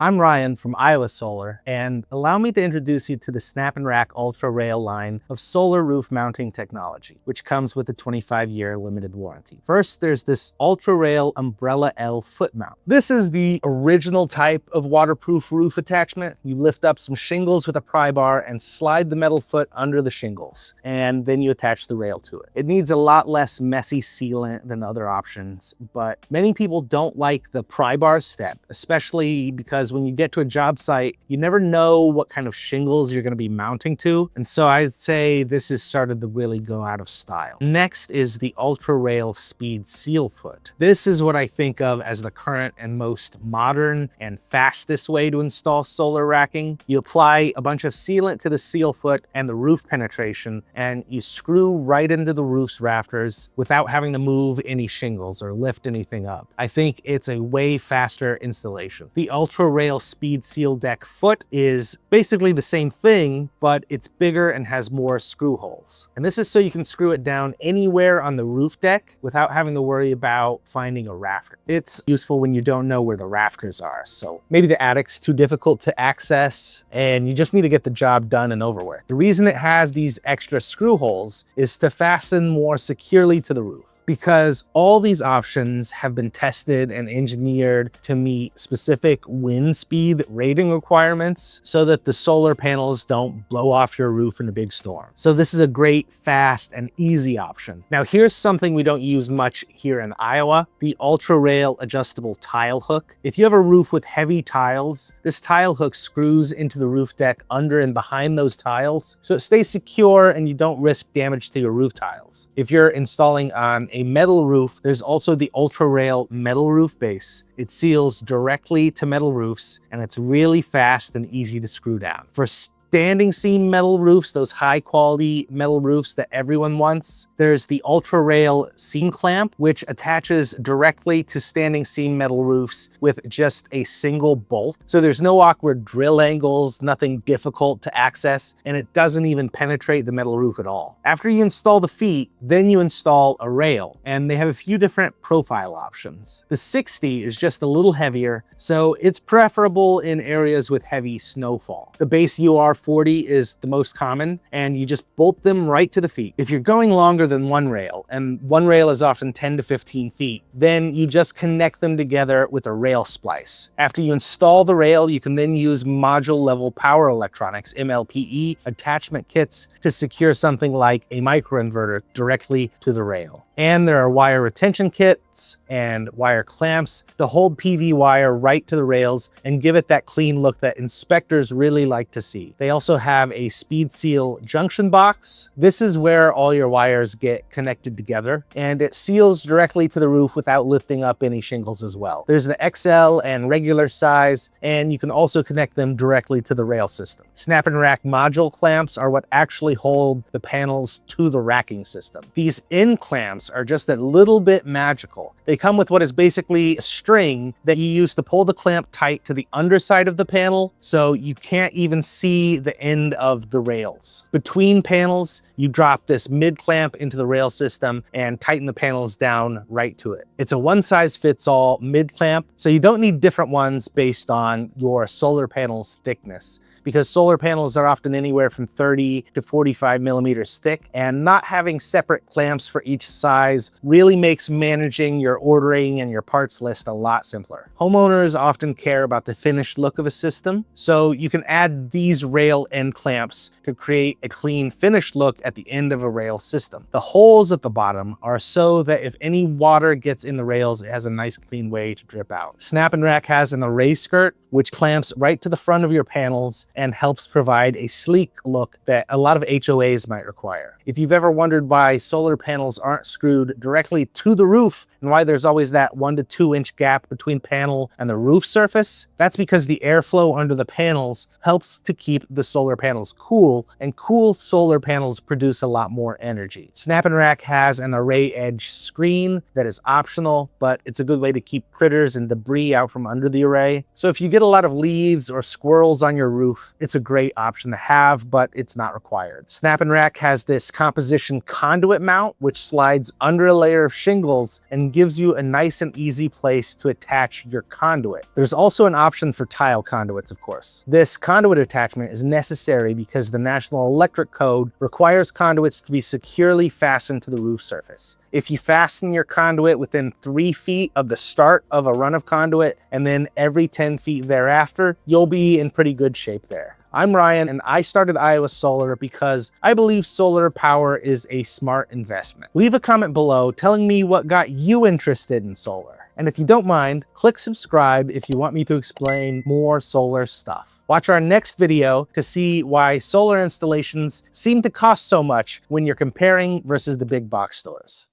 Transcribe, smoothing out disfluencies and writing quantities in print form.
I'm Ryan from Iowa Solar, and allow me to introduce you to the SnapNRack Ultra Rail line of solar roof mounting technology, which comes with a 25-year limited warranty. First, there's this Ultra Rail Umbrella L foot mount. This is the original type of waterproof roof attachment. You lift up some shingles with a pry bar and slide the metal foot under the shingles, and then you attach the rail to it. It needs a lot less messy sealant than other options, but many people don't like the pry bar step, especially because when you get to a job site, you never know what kind of shingles you're going to be mounting to. And so I'd say this has started to really go out of style. Next is the Ultra Rail Speed Seal Foot. This is what I think of as the current and most modern and fastest way to install solar racking. You apply a bunch of sealant to the seal foot and the roof penetration, and you screw right into the roof's rafters without having to move any shingles or lift anything up. I think it's a way faster installation. The Ultra Rail Speed Seal Deck foot is basically the same thing, but it's bigger and has more screw holes. And this is so you can screw it down anywhere on the roof deck without having to worry about finding a rafter. It's useful when you don't know where the rafters are. So maybe the attic's too difficult to access and you just need to get the job done and over with. The reason it has these extra screw holes is to fasten more securely to the roof, because all these options have been tested and engineered to meet specific wind speed rating requirements so that the solar panels don't blow off your roof in a big storm. So this is a great, fast, and easy option. Now here's something we don't use much here in Iowa, the Ultra Rail Adjustable Tile Hook. If you have a roof with heavy tiles, this tile hook screws into the roof deck under and behind those tiles, so it stays secure and you don't risk damage to your roof tiles. If you're installing on a metal roof, there's also the Ultra Rail Metal Roof Base. It seals directly to metal roofs, and it's really fast and easy to screw down. For standing seam metal roofs, those high quality metal roofs that everyone wants, there's the Ultra Rail Seam Clamp, which attaches directly to standing seam metal roofs with just a single bolt. So there's no awkward drill angles, nothing difficult to access, and it doesn't even penetrate the metal roof at all. After you install the feet, then you install a rail, and they have a few different profile options. The 60 is just a little heavier, so it's preferable in areas with heavy snowfall. The base UR40 is the most common, and you just bolt them right to the feet. If you're going longer than one rail, and one rail is often 10 to 15 feet, then you just connect them together with a rail splice. After you install the rail, you can then use module level power electronics, MLPE, attachment kits to secure something like a microinverter directly to the rail. And there are wire retention kits and wire clamps to hold PV wire right to the rails and give it that clean look that inspectors really like to see. They also have a Speed Seal junction box. This is where all your wires get connected together, and it seals directly to the roof without lifting up any shingles as well. There's the XL and regular size, and you can also connect them directly to the rail system. SnapNRack module clamps are what actually hold the panels to the racking system. These end clamps are just a little bit magical. They come with what is basically a string that you use to pull the clamp tight to the underside of the panel, so you can't even see the end of the rails. Between panels, you drop this mid clamp into the rail system and tighten the panels down right to it. It's a one-size-fits-all mid clamp, so you don't need different ones based on your solar panel's thickness, because solar panels are often anywhere from 30 to 45 millimeters thick, and not having separate clamps for each size really makes managing your ordering and your parts list a lot simpler. Homeowners often care about the finished look of a system, so you can add these rail end clamps to create a clean finished look at the end of a rail system. The holes at the bottom are so that if any water gets in the rails, it has a nice clean way to drip out. SnapNRack has an array skirt, which clamps right to the front of your panels and helps provide a sleek look that a lot of HOAs might require. If you've ever wondered why solar panels aren't screwed directly to the roof and why there's always that 1 to 2 inch gap between panel and the roof surface, that's because the airflow under the panels helps to keep the solar panels cool, and cool solar panels produce a lot more energy. SnapNRack has an array edge screen that is optional, but it's a good way to keep critters and debris out from under the array. So if you get a lot of leaves or squirrels on your roof, it's a great option to have, but it's not required. SnapNRack has this composition conduit mount, which slides under a layer of shingles and gives you a nice and easy place to attach your conduit. There's also an option for tile conduits, of course. This conduit attachment is necessary because the National Electric Code requires conduits to be securely fastened to the roof surface. If you fasten your conduit within 3 feet of the start of a run of conduit and then every 10 feet thereafter, you'll be in pretty good shape there. I'm Ryan, and I started Iowa Solar because I believe solar power is a smart investment. Leave a comment below telling me what got you interested in solar. And if you don't mind, click subscribe if you want me to explain more solar stuff. Watch our next video to see why solar installations seem to cost so much when you're comparing versus the big box stores.